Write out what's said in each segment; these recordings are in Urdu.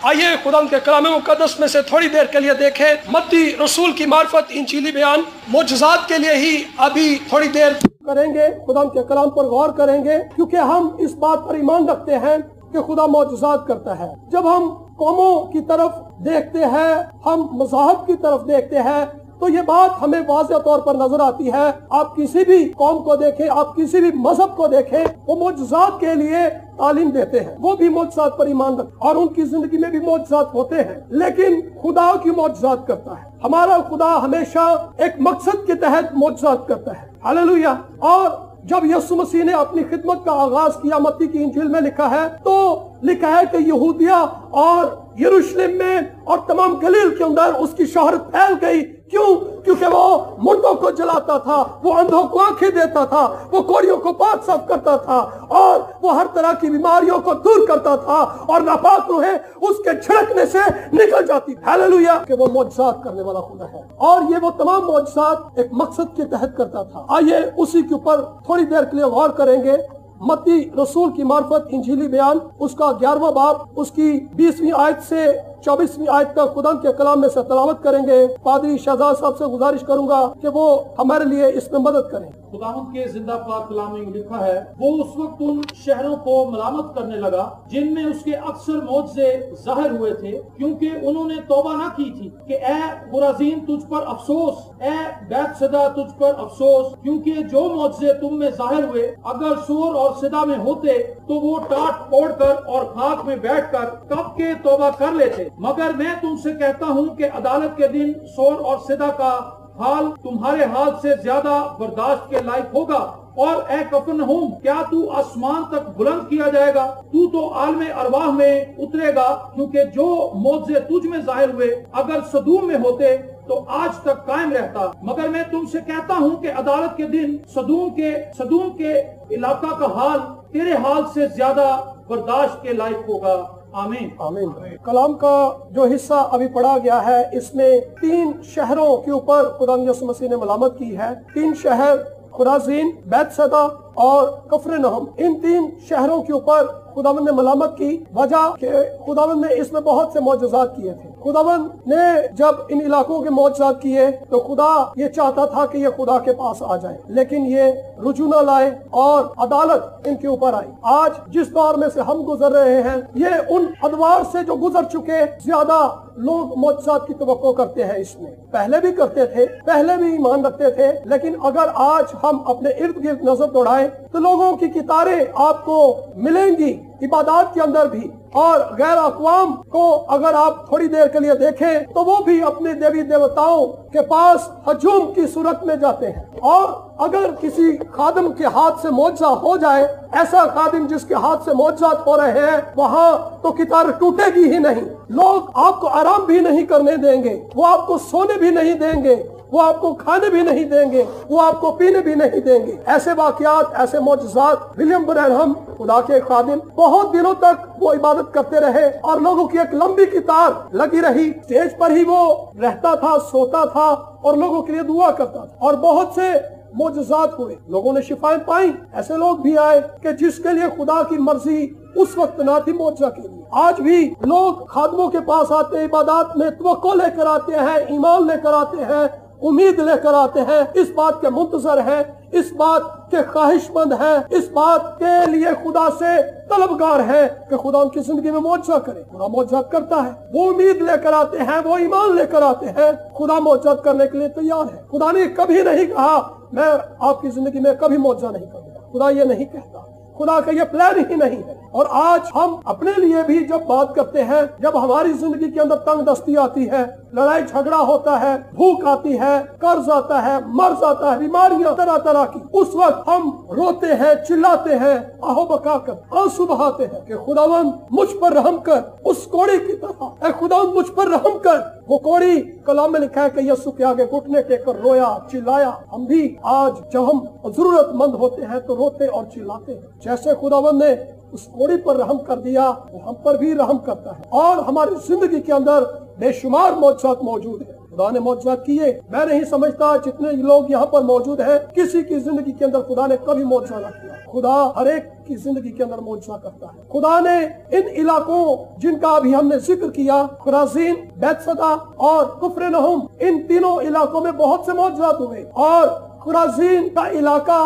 آئیے خدا کے کلام مقدس میں سے تھوڑی دیر کے لیے دیکھیں متی رسول کی معرفت انجیلی بیان معجزات کے لیے ہی ابھی تھوڑی دیر کریں گے، خدا کے کلام پر غور کریں گے، کیونکہ ہم اس بات پر ایمان رکھتے ہیں کہ خدا معجزات کرتا ہے۔ جب ہم قوموں کی طرف دیکھتے ہیں، ہم مذاہب کی طرف دیکھتے ہیں، تو یہ بات ہمیں واضح طور پر نظر آتی ہے۔ آپ کسی بھی قوم کو دیکھیں، آپ کسی بھی مذہب کو دیکھیں، وہ معجزات کے لیے تعلیم دیتے ہیں، وہ بھی معجزات پر ایمان رکھتے ہیں اور ان کی زندگی میں بھی معجزات ہوتے ہیں، لیکن خدا کی معجزات کرتا ہے۔ ہمارا خدا ہمیشہ ایک مقصد کے تحت معجزات کرتا ہے۔ ہاللویا۔ اور جب یسوع مسیح نے اپنی خدمت کا آغاز کیا، متی کی انجیل میں لکھا ہے، تو لکھا ہے کہ یہودیہ اور یروشلم میں اور تمام گلیل کے اندر اس کی شہرت پھیل گئی۔ کیوں؟ کیونکہ وہ مردوں کو جلاتا تھا، وہ اندھوں کو آنکھیں دیتا تھا، وہ کوڑیوں کو پاک صاف کرتا تھا، اور وہ ہر طرح کی بیماریوں کو دور کرتا تھا، اور ناپاک روحیں اس کے چھڑکنے سے نکل جاتی تھی۔ ہاللویا، کہ وہ معجزات کرنے والا خدا ہے، اور یہ وہ تمام معجزات ایک مقصد کے تحت کرتا تھا۔ آئیے اسی کے اوپر تھوڑی دیر کے لیے غور کریں گے۔ متی رسول کی معرفت انجیلی بیان، اس کا 11واں باب، اس کی 20ویں آیت سے 24ویں آیت تک خدا کے کلام میں سے تلاوت کریں گے۔ پادری شہزاد صاحب سے گزارش کروں گا کہ وہ ہمارے لیے اس میں مدد کریں۔ خداوند کے زندہ پاک کلام میں لکھا ہے، وہ اس وقت ان شہروں کو ملامت کرنے لگا جن میں اس کے اکثر معجزے ظاہر ہوئے تھے، کیونکہ انہوں نے توبہ نہ کی تھی کہ اے خرازین تجھ پر افسوس، اے بیت صدا تجھ پر افسوس، کیونکہ جو معجزے تم میں ظاہر ہوئے اگر سور اور صدا میں ہوتے تو وہ ٹاٹ پھوڑ کر اور خاک میں بیٹھ کر کب کے توبہ کر لیتے۔ مگر میں تم سے کہتا ہوں کہ عدالت کے دن سور اور صدا کا حال تمہارے حال سے زیادہ برداشت کے لائق ہوگا۔ اور اے کفرنہوم، کیا تو آسمان تک بلند کیا جائے گا؟ تو عالم ارواح میں اترے گا، کیونکہ جو معجزے تجھ میں ظاہر ہوئے اگر سدوم میں ہوتے تو آج تک قائم رہتا۔ مگر میں تم سے کہتا ہوں کہ عدالت کے دن سدوم کے علاقہ کا حال تیرے حال سے زیادہ برداشت کے لائق ہوگا۔ آمین۔ آمین۔ کلام کا جو حصہ ابھی پڑھا گیا ہے، اس میں 3 شہروں کے اوپر خدا یسوع مسیح نے ملامت کی ہے۔ 3 شہر، خرازین، بیت صدا اور کفرنہوم، ان 3 شہروں کے اوپر خداوند نے ملامت کی۔ وجہ کہ خداوند نے اس میں بہت سے معجزات کیے تھے۔ خداوند نے جب ان علاقوں کے معجزات کیے تو خدا یہ چاہتا تھا کہ یہ خدا کے پاس آ جائے، لیکن یہ رجوع نہ لائے اور عدالت ان کے اوپر آئی۔ آج جس دور میں سے ہم گزر رہے ہیں، یہ ان ادوار سے جو گزر چکے، زیادہ لوگ معجزات کی توقع کرتے ہیں۔ اس میں پہلے بھی کرتے تھے، پہلے بھی ایمان رکھتے تھے، لیکن اگر آج ہم اپنے ارد گرد نظر دوڑائیں تو لوگوں کی قطاریں آپ کو ملیں گی عبادات کے اندر بھی، اور غیر اقوام کو اگر آپ تھوڑی دیر کے لیے دیکھیں تو وہ بھی اپنے دیوی دیوتاؤں کے پاس ہجوم کی صورت میں جاتے ہیں۔ اور اگر کسی خادم کے ہاتھ سے معجزہ ہو جائے، ایسا خادم جس کے ہاتھ سے معجزات ہو رہے ہیں، وہاں تو قطار ٹوٹے گی ہی نہیں، لوگ آپ کو آرام بھی نہیں کرنے دیں گے، وہ آپ کو سونے بھی نہیں دیں گے، وہ آپ کو کھانے بھی نہیں دیں گے، وہ آپ کو پینے بھی نہیں دیں گے۔ ایسے واقعات، ایسے معجزات، ولیم برنہم خدا کے خادم بہت دنوں تک وہ عبادت کرتے رہے اور لوگوں کی ایک لمبی قطار لگی رہی، اسٹیج پر ہی وہ رہتا تھا، سوتا تھا اور لوگوں کے لیے دعا کرتا تھا، اور بہت سے معجزات ہوئے، لوگوں نے شفائیں پائیں۔ ایسے لوگ بھی آئے کہ جس کے لیے خدا کی مرضی اس وقت نہ تھی معجزہ کے لیے۔ آج بھی لوگ خادموں کے پاس آتے ہیں، عبادات میں توقع لے کر آتے ہیں، ایمان لے کر آتے ہیں، امید لے کر آتے ہیں، اس بات کے منتظر ہیں، اس بات کے خواہش مند ہیں، اس بات کے لیے خدا سے طلبگار ہیں کہ خدا ان کی زندگی میں معجزہ کرے۔ خدا معجزہ کرتا ہے، وہ امید لے کر آتے ہیں، وہ ایمان لے کر آتے ہیں، خدا معجزہ کرنے کے لیے تیار ہے۔ خدا نے کبھی نہیں کہا میں آپ کی زندگی میں کبھی معجزہ نہیں کروں گا، خدا یہ نہیں کہتا، خدا کا یہ پلان ہی نہیں ہے۔ اور آج ہم اپنے لیے بھی جب بات کرتے ہیں، جب ہماری زندگی کے اندر تنگ دستی آتی ہے، لڑائی جھگڑا ہوتا ہے، بھوک آتی ہے، قرض آتا ہے، مرض آتا ہے، بیماریاں طرح طرح کی، اس وقت ہم روتے ہیں، چلاتے ہیں، آہو بکا کر آنسو بہاتے ہیں کہ خداوند مجھ پر رحم کر، اس کوڑی کی طرح، اے خداوند مجھ پر رحم کر۔ وہ کوڑی کلام میں لکھا ہے کہ یسوع کے آگے گھٹنے ٹیک کر رویا، چلایا۔ ہم بھی آج جب ہم ضرورت مند ہوتے ہیں تو روتے اور چلاتے ہیں۔ جیسے خداوند نے اس کوڑی پر رحم کر دیا، وہ ہم پر بھی رحم کرتا ہے، اور ہماری زندگی کے اندر بے شمار معجزات موجود ہیں۔ خدا نے معجزات کیے. میں نہیں سمجھتا جتنے لوگ یہاں پر موجود ہیں کسی کی زندگی کے اندر خدا نے کبھی معجزہ نہ کیا. خدا ہر ایک کی زندگی کے اندر معجزہ کرتا ہے. خدا نے ان علاقوں جن کا ابھی ہم نے ذکر کیا، خراسین، بیت صدا اور کفر نہم، ان تینوں علاقوں میں بہت سے معجزات ہوئے. اور خراسین کا علاقہ،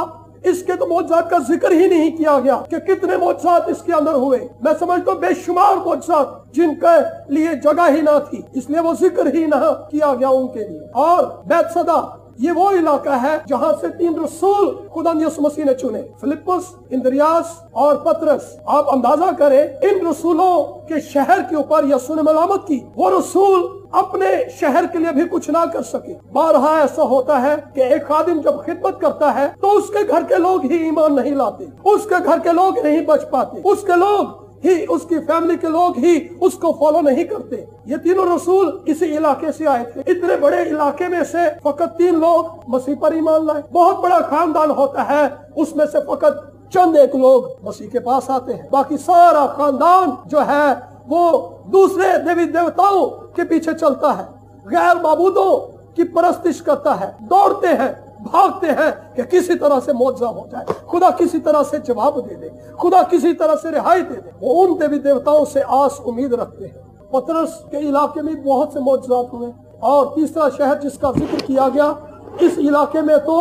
اس کے تو معجزات کا ذکر ہی نہیں کیا گیا کہ کتنے معجزات اس کے اندر ہوئے. میں سمجھتا ہوں بے شمار معجزات جن کے لیے جگہ ہی نہ تھی، اس لیے وہ ذکر ہی نہ کیا گیا ان کے لیے. اور بیت صدا یہ وہ علاقہ ہے جہاں سے 3 رسول خدا یسوع مسیح نے چنے، فلپس، اندریاس اور پترس. آپ اندازہ کریں ان رسولوں کے شہر کے اوپر یسوع نے ملامت کی. وہ رسول اپنے شہر کے لیے بھی کچھ نہ کر سکے. بارہا ایسا ہوتا ہے کہ ایک خادم جب خدمت کرتا ہے تو اس کے گھر کے لوگ ہی ایمان نہیں لاتے، اس کے گھر کے لوگ نہیں بچ پاتے، اس کے لوگ ہی، اس کی فیملی کے لوگ ہی اس کو فالو نہیں کرتے. یہ تینوں رسول اسی علاقے سے آئے تھے. اتنے بڑے علاقے میں سے فقط 3 لوگ مسیح پر ایمان لائے. بہت بڑا خاندان ہوتا ہے، اس میں سے فقط چند ایک لوگ مسیح کے پاس آتے ہیں. باقی سارا خاندان جو ہے وہ دوسرے دیوی دیوتاؤں کے پیچھے چلتا ہے، غیر معبودوں کی پرستش کرتا ہے، دوڑتے ہیں، بھاگتے ہیں کہ کسی طرح سے معجزہ ہو جائے، خدا کسی طرح سے جواب دے دے، خدا کسی طرح سے رہائی دے دے. وہ ان دیوی دیوتاؤں سے آس امید رکھتے ہیں. پترس کے علاقے میں بہت سے معجزات ہوئے. اور تیسرا شہر جس کا ذکر کیا گیا، اس علاقے میں تو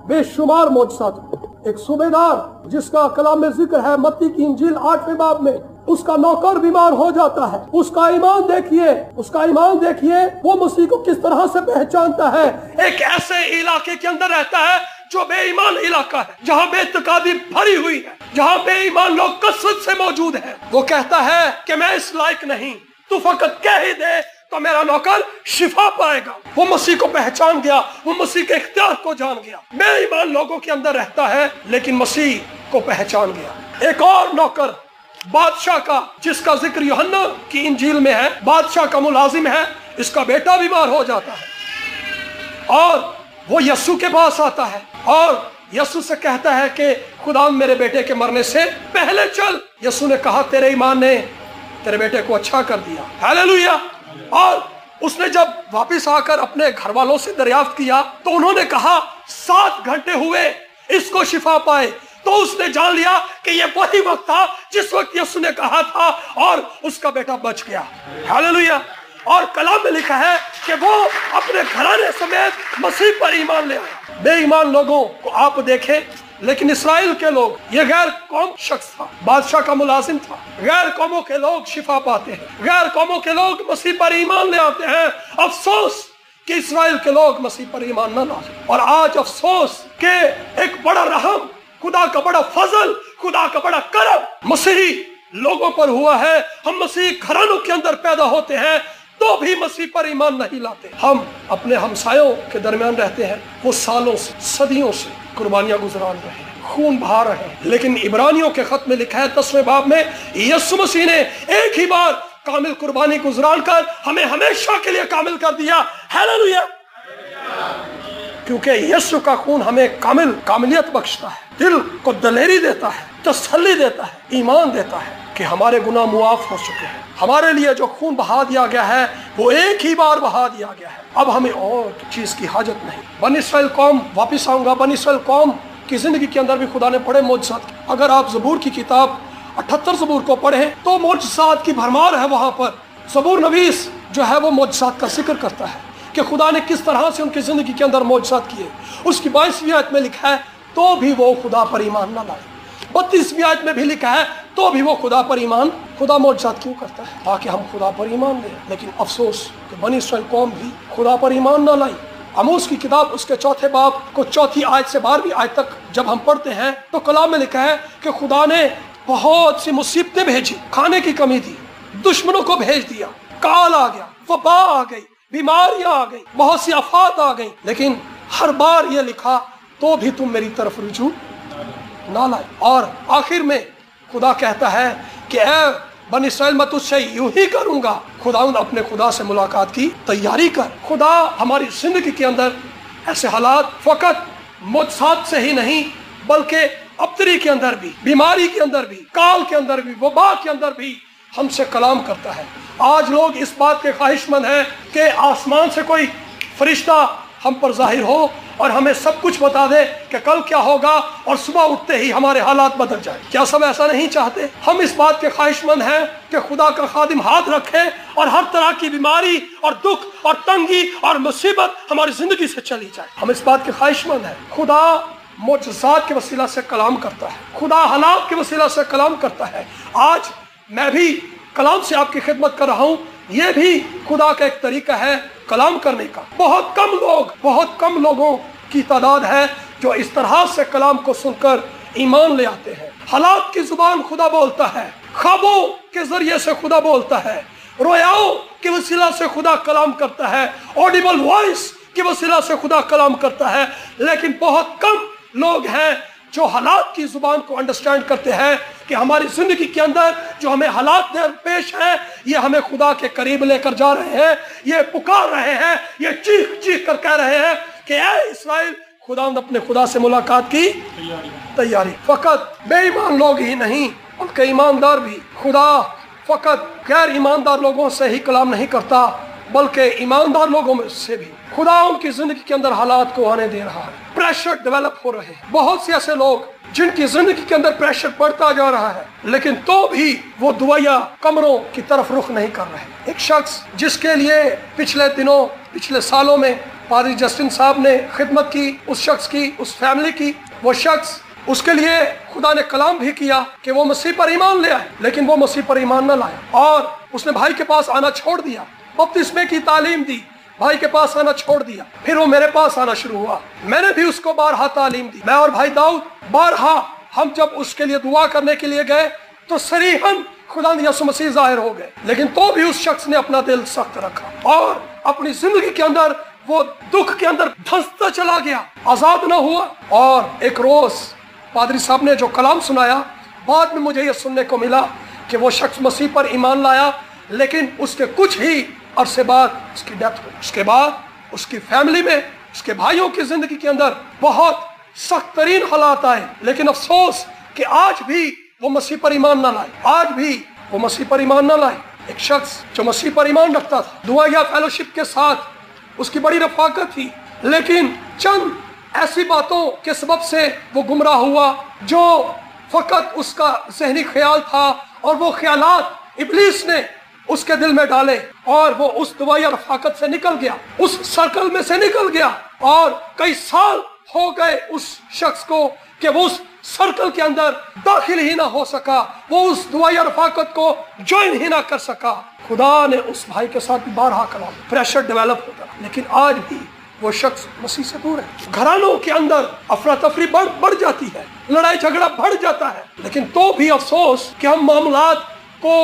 بے شمار معجزات ہوئے. ایک صوبیدار جس کا کلام میں ذکر ہے متی کی انجیل 8ویں باب میں، اس کا نوکر بیمار ہو جاتا ہے. اس کا ایمان دیکھیے وہ مسیح کو کس طرح سے پہچانتا ہے. ایک ایسے علاقے کے اندر رہتا ہے جو بے ایمان علاقہ ہے، جہاں بے اعتقادی بھری ہوئی ہے، جہاں بے ایمان لوگ کثرت سے موجود ہیں. وہ کہتا ہے کہ میں اس لائق نہیں، تو فقط کہہ ہی دے تو میرا نوکر شفا پائے گا. وہ مسیح کو پہچان گیا، وہ مسیح کے اختیار کو جان گیا. بے ایمان لوگوں کے اندر رہتا ہے لیکن مسیح کو پہچان گیا. ایک اور نوکر بادشاہ کا، جس کا ذکر یوحنا کی انجیل میں ہے، بادشاہ کا ملازم ہے، اس کا بیٹا بیمار ہو جاتا ہے اور وہ یسوع کے پاس آتا ہے اور یسوع سے کہتا ہے کہ خدا میرے بیٹے کے مرنے سے پہلے چل. یسوع نے کہا تیرے ایمان نے تیرے بیٹے کو اچھا کر دیا. ہیلیلویا. اور اس نے جب واپس آ کر اپنے گھر والوں سے دریافت کیا تو انہوں نے کہا 7 گھنٹے ہوئے اس کو شفا پائے. تو اس نے جان لیا کہ یہ وہی وقت تھا جس وقت یسوع نے کہا تھا اور اس کا بیٹا بچ گیا. ہیلیلویا. اور کلام میں لکھا ہے کہ وہ اپنے گھرانے سمیت مسیح پر ایمان لے آیا. بے ایمان لوگوں کو آپ دیکھیں، لیکن اسرائیل کے لوگ، یہ غیر قوم شخص تھا، بادشاہ کا ملازم تھا. غیر قوموں کے لوگ شفا پاتے ہیں، غیر قوموں کے لوگ مسیح پر ایمان لے آتے ہیں. افسوس کہ اسرائیل کے لوگ مسیح پر ایمان نہ لائے. اور آج افسوس کہ ایک بڑا رحم، خدا کا بڑا فضل، خدا کا بڑا کرم مسیحی لوگوں پر ہوا ہے. ہم مسیح گھرانوں کے اندر پیدا ہوتے ہیں تو بھی مسیح پر ایمان نہیں لاتے. ہم اپنے ہمسایوں کے درمیان رہتے ہیں، وہ سالوں سے، صدیوں سے قربانیاں گزران رہے ہیں، خون بہا رہے ہیں. لیکن عبرانیوں کے خط میں لکھا ہے 10ویں باب میں، یسوع مسیح نے ایک ہی بار کامل قربانی گزران کر ہمیں ہمیشہ کے لیے کامل کر دیا. ہیلیلویا. کیونکہ یسوع کا خون ہمیں کاملیت بخشتا ہے، دل کو دلیری دیتا ہے، تسلی دیتا ہے، ایمان دیتا ہے کہ ہمارے گناہ معاف ہو چکے ہیں. ہمارے لیے جو خون بہا دیا گیا ہے وہ ایک ہی بار بہا دیا گیا ہے. اب ہمیں اور چیز کی حاجت نہیں. بنی اسرائیل قوم، واپس آؤں گا، بنی اسرائیل قوم کی زندگی کے اندر بھی خدا نے بڑے معجزات کیے. اگر آپ زبور کی کتاب 78 زبور کو پڑھیں تو معجزات کی بھرمار ہے. وہاں پر زبور نویس جو ہے وہ معجزات کا ذکر کرتا ہے کہ خدا نے کس طرح سے ان کی زندگی کے اندر معجزات کیے. اس کی 22ویں آیت میں لکھا ہے تو بھی وہ خدا پر ایمان نہ لائے. 32ویں آیت میں بھی لکھا ہے تو بھی وہ خدا پر ایمان. خدا معجزات کیوں کرتا ہے؟ تاکہ ہم خدا پر ایمان لیں. لیکن افسوس کہ بنی اسرائیل قوم بھی خدا پر ایمان نہ لائی. آموس کی کتاب اس کے 4 باب کو 4 آیت سے 12ویں آیت تک جب ہم پڑھتے ہیں تو کلام میں لکھا ہے کہ خدا نے بہت سی مصیبتیں بھیجی، کھانے کی کمی تھی، دشمنوں کو بھیج دیا، کال آ گیا، وبا آ گئی، بیماریاں آ گئی، بہت سی آفات آ گئی. لیکن ہر بار یہ لکھا تو بھی تم میری طرف رجوع نہ لائے. اور آخر میں خدا کہتا ہے کہ اے بنی اسرائیل میں تجھ سے یوں ہی کروں گا. خداوند اپنے خدا سے ملاقات کی تیاری کر. خدا ہماری زندگی کے اندر ایسے حالات فقط معجزات سے ہی نہیں بلکہ ابتری کے اندر بھی، بیماری کے اندر بھی، کال کے اندر بھی، وبا کے اندر بھی ہم سے کلام کرتا ہے. آج لوگ اس بات کے خواہش مند ہیں کہ آسمان سے کوئی فرشتہ ہم پر ظاہر ہو اور ہمیں سب کچھ بتا دے کہ کل کیا ہوگا، اور صبح اٹھتے ہی ہمارے حالات بدل جائیں۔ کیا سب ایسا نہیں چاہتے؟ ہم اس بات کے خواہش مند ہیں کہ خدا کا خادم ہاتھ رکھے اور ہر طرح کی بیماری اور دکھ اور تنگی اور مصیبت ہماری زندگی سے چلی جائے۔ ہم اس بات کے خواہش مند ہیں۔ خدا معجزات کے وسیلہ سے کلام کرتا ہے، خدا حالات کے وسیلہ سے کلام کرتا ہے۔ آج میں بھی کلام سے آپ کی خدمت کر رہا ہوں، یہ بھی خدا کا ایک طریقہ ہے کلام کرنے کا۔ بہت کم لوگوں کی تعداد ہے جو اس طرح سے کلام کو سن کر ایمان لے آتے ہیں۔ حالات کی زبان خدا بولتا ہے، خوابوں کے ذریعے سے خدا بولتا ہے، رویاؤں کے وسیلہ سے خدا کلام کرتا ہے، آڈیبل وائس کے وسیلہ سے خدا کلام کرتا ہے، لیکن بہت کم لوگ ہیں جو حالات کی زبان کو انڈرسٹینڈ کرتے ہیں کہ ہماری زندگی کے اندر جو ہمیں حالات درپیش ہیں یہ ہمیں خدا کے قریب لے کر جا رہے ہیں، یہ پکار رہے ہیں، یہ چیخ کر کہہ رہے ہیں کہ اے اسرائیل، خدا نے اپنے خدا سے ملاقات کی تیاری۔ فقط بے ایمان لوگ ہی نہیں بلکہ ایماندار بھی۔ خدا فقط غیر ایماندار لوگوں سے ہی کلام نہیں کرتا بلکہ ایماندار لوگوں میں سے بھی۔ خدا ان کی زندگی کے اندر حالات کو آنے دے رہا ہے، پریشر ڈیولپ ہو رہے ہیں۔ بہت سے ایسے لوگ جن کی زندگی کے اندر پریشر بڑھتا جا رہا ہے لیکن تو بھی وہ دعائیا کمروں کی طرف رخ نہیں کر رہے۔ ایک شخص جس کے لیے پچھلے سالوں میں پادری جسٹن صاحب نے خدمت کی، اس شخص کی، اس فیملی کی، وہ شخص، اس کے لیے خدا نے کلام بھی کیا کہ وہ مسیح پر ایمان لے آئے، لیکن وہ مسیح پر ایمان نہ لائے اور اس نے بھائی کے پاس آنا چھوڑ دیا، بپتسمے کی تعلیم دی، بھائی کے پاس آنا چھوڑ دیا، پھر وہ میرے پاس آنا شروع ہوا، میں نے بھی اس کو بارہا تعلیم دی۔ میں اور بھائی داؤد بارہا ہم جب اس کے لیے دعا کرنے کے لیے گئے تو صریحاً خدا یسوع مسیح ظاہر ہو گئے، لیکن تو بھی اس شخص نے اپنا دل سخت رکھا اور اپنی زندگی کے اندر وہ دکھ کے اندر دھنستا چلا گیا، آزاد نہ ہوا۔ اور ایک روز پادری صاحب نے جو کلام سنایا، بعد میں مجھے یہ سننے کو ملا کہ وہ شخص مسیح پر ایمان لایا، لیکن اس کے کچھ ہی عرصے بعد اس کی ڈیتھ ہوئی۔ اس کے بعد اس کی فیملی میں، اس کے بھائیوں کی زندگی کے اندر بہت سخت ترین حالات آئے، لیکن افسوس کہ آج بھی وہ مسیح پر ایمان نہ لائے، آج بھی وہ مسیح پر ایمان نہ لائے۔ ایک شخص جو مسیح پر ایمان رکھتا تھا، دعائیا فیلوشپ کے ساتھ اس کی بڑی رفاقت تھی، لیکن چند ایسی باتوں کے سبب سے وہ گمراہ ہوا جو فقط اس کا ذہنی خیال تھا، اور وہ خیالات ابلیس نے اس کے دل میں ڈالے اور وہ اس دعائیا رفاقت سے نکل گیا، اس سرکل میں سے نکل گیا، اور کئی سال ہو گئے اس شخص کو کہ وہ اس سرکل کے اندر داخل ہی نہ ہو سکا، وہ اس دعائیا رفاقت کو جوائن ہی نہ کر سکا۔ خدا نے اس بھائی کے ساتھ بارہا کلام، پریشر ڈیولپ ہوتا، لیکن آج بھی وہ شخص مسیح سے دور ہے۔ گھرانوں کے اندر افراتفری بڑھ جاتی ہے، لڑائی جھگڑا بڑھ جاتا ہے، لیکن تو بھی افسوس کہ ہم معاملات کو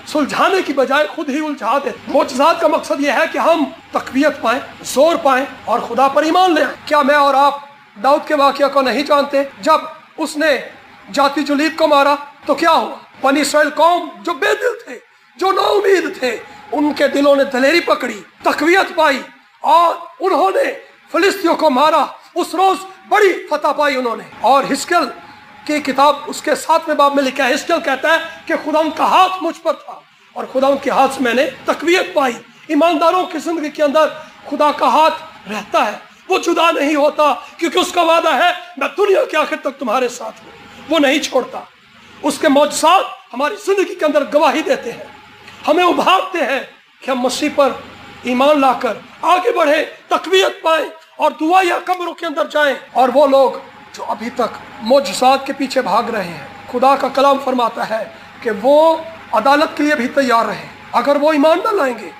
سلجھانے کی بجائے خود ہی الجھا دیتے۔ معجزات کا مقصد یہ ہے کہ ہم تقویت پائیں، زور پائیں اور خدا پر ایمان لیں۔ کیا میں اور آپ داؤد کے واقعہ کو نہیں جانتے؟ جب اس نے جاتی جلید کو مارا تو کیا ہوا؟ بنی اسرائیل قوم جو بے دل تھے، جو نا امید تھے، ان کے دلوں نے دلیری پکڑی، تقویت پائی اور انہوں نے فلسطینیوں کو مارا۔ اس روز بڑی فتح پائی انہوں نے۔ اور ہزقیل کی کتاب اس کے 7ویں باب میں لکھا ہے، ہزقیل کہتا ہے کہ خدا ان کا ہاتھ مجھ پر تھا اور خدا ان کے ہاتھ سے میں نے تقویت پائی۔ ایمانداروں کی زندگی کے اندر خدا کا ہاتھ رہتا ہے، وہ جدا نہیں ہوتا، کیونکہ اس کا وعدہ ہے میں دنیا کے آخر تک تمہارے ساتھ ہوں، وہ نہیں چھوڑتا۔ اس کے معجزات ہماری زندگی کے اندر گواہی دیتے ہیں، ہمیں ابھارتے ہیں کہ ہم مسیح پر ایمان لا کر آگے بڑھیں، تقویت پائیں اور دعائیا کمروں کے اندر جائیں۔ اور وہ لوگ جو ابھی تک معجزات کے پیچھے بھاگ رہے ہیں، خدا کا کلام فرماتا ہے کہ وہ عدالت کے لیے بھی تیار رہیں اگر وہ ایمان نہ لائیں گے۔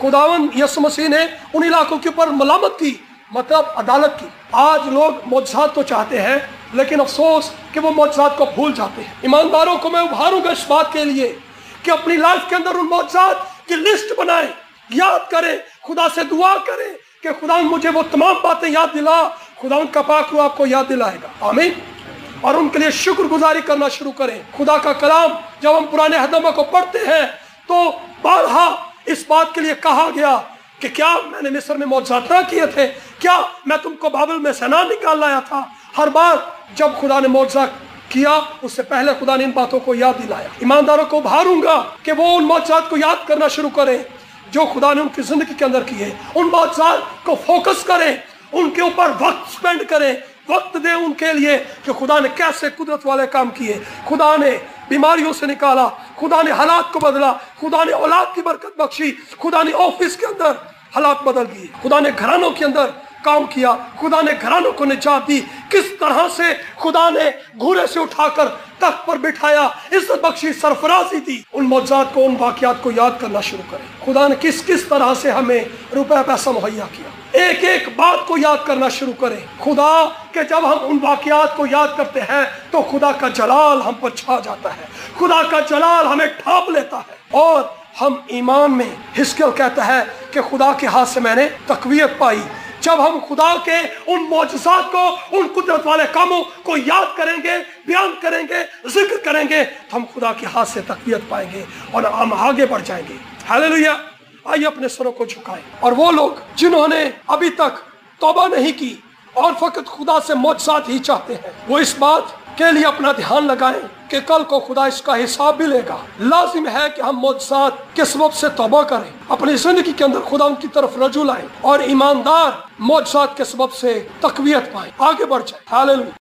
خداوند یسوع مسیح نے ان علاقوں کے اوپر ملامت کی، مطلب عدالت کی۔ آج لوگ معجزات تو چاہتے ہیں لیکن افسوس کہ وہ معجزات کو بھول جاتے ہیں۔ ایمانداروں کو میں ابھاروں گا اس بات کے لیے کہ اپنی لائف کے اندر ان معجزات کی لسٹ بنائیں، یاد کریں، خدا سے دعا کریں کہ خدا مجھے وہ تمام باتیں یاد دلا۔ خدا ان کا پاک روح آپ کو یاد دلائے گا، آمین۔ اور ان کے لیے شکر گزاری کرنا شروع کریں۔ خدا کا کلام جب ہم پرانے عہد کو پڑھتے ہیں تو بارہا اس بات کے لیے کہا گیا کہ کیا میں نے مصر میں معجزات نہ کیے تھے؟ کیا میں تم کو بابل میں سے نہ نکال لایا تھا؟ ہر بار جب خدا نے معجزہ کیا اس سے پہلے خدا نے ان باتوں کو یاد دلایا۔ ایمانداروں کو ابھاروں گا کہ وہ ان معجزات کو یاد کرنا شروع کریں جو خدا نے ان کی زندگی کے اندر کیے، ان معجزات کو فوکس کریں، ان کے اوپر وقت سپینڈ کریں، وقت دیں ان کے لیے کہ خدا نے کیسے قدرت والے کام کیے، خدا نے بیماریوں سے نکالا، خدا نے حالات کو بدلا، خدا نے اولاد کی برکت بخشی، خدا نے آفس کے اندر حالات بدل دیے، خدا نے گھرانوں کے اندر کام کیا، خدا نے گھرانوں کو نجات دی، کس طرح سے خدا نے گھوڑے سے اٹھا کر تخت پر بٹھایا، عزت بخشی، سرفرازی دی۔ ان معجزات کو، ان واقعات کو یاد کرنا شروع کریں۔ خدا نے کس طرح سے ہمیں روپے پیسہ مہیا کیا، ایک ایک بات کو یاد کرنا شروع کریں۔ خدا کہ جب ہم ان واقعات کو یاد کرتے ہیں تو خدا کا جلال ہم پر چھا جاتا ہے، خدا کا جلال ہمیں ڈھانپ لیتا ہے، اور ہم ایمان میں، حزقیل کہتا ہے کہ خدا کے ہاتھ سے میں نے تقویت پائی۔ جب ہم خدا کے ان معجزات کو، ان قدرت والے کاموں کو یاد کریں گے، بیان کریں گے، ذکر کریں گے، تو ہم خدا کے ہاتھ سے تقویت پائیں گے اور ہم آگے بڑھ جائیں گے۔ ہاللیلویہ۔ آئیے اپنے سروں کو جھکائیں، اور وہ لوگ جنہوں نے ابھی تک توبہ نہیں کی اور فقط خدا سے معجزات ہی چاہتے ہیں، وہ اس بات کے لیے اپنا دھیان لگائیں کہ کل کو خدا اس کا حساب بھی لے گا۔ لازم ہے کہ ہم معجزات کے سبب سے توبہ کریں، اپنی زندگی کے اندر خدا ان کی طرف رجوع لائیں، اور ایماندار معجزات کے سبب سے تقویت پائیں، آگے بڑھ جائیں۔ ہاللیلویہ۔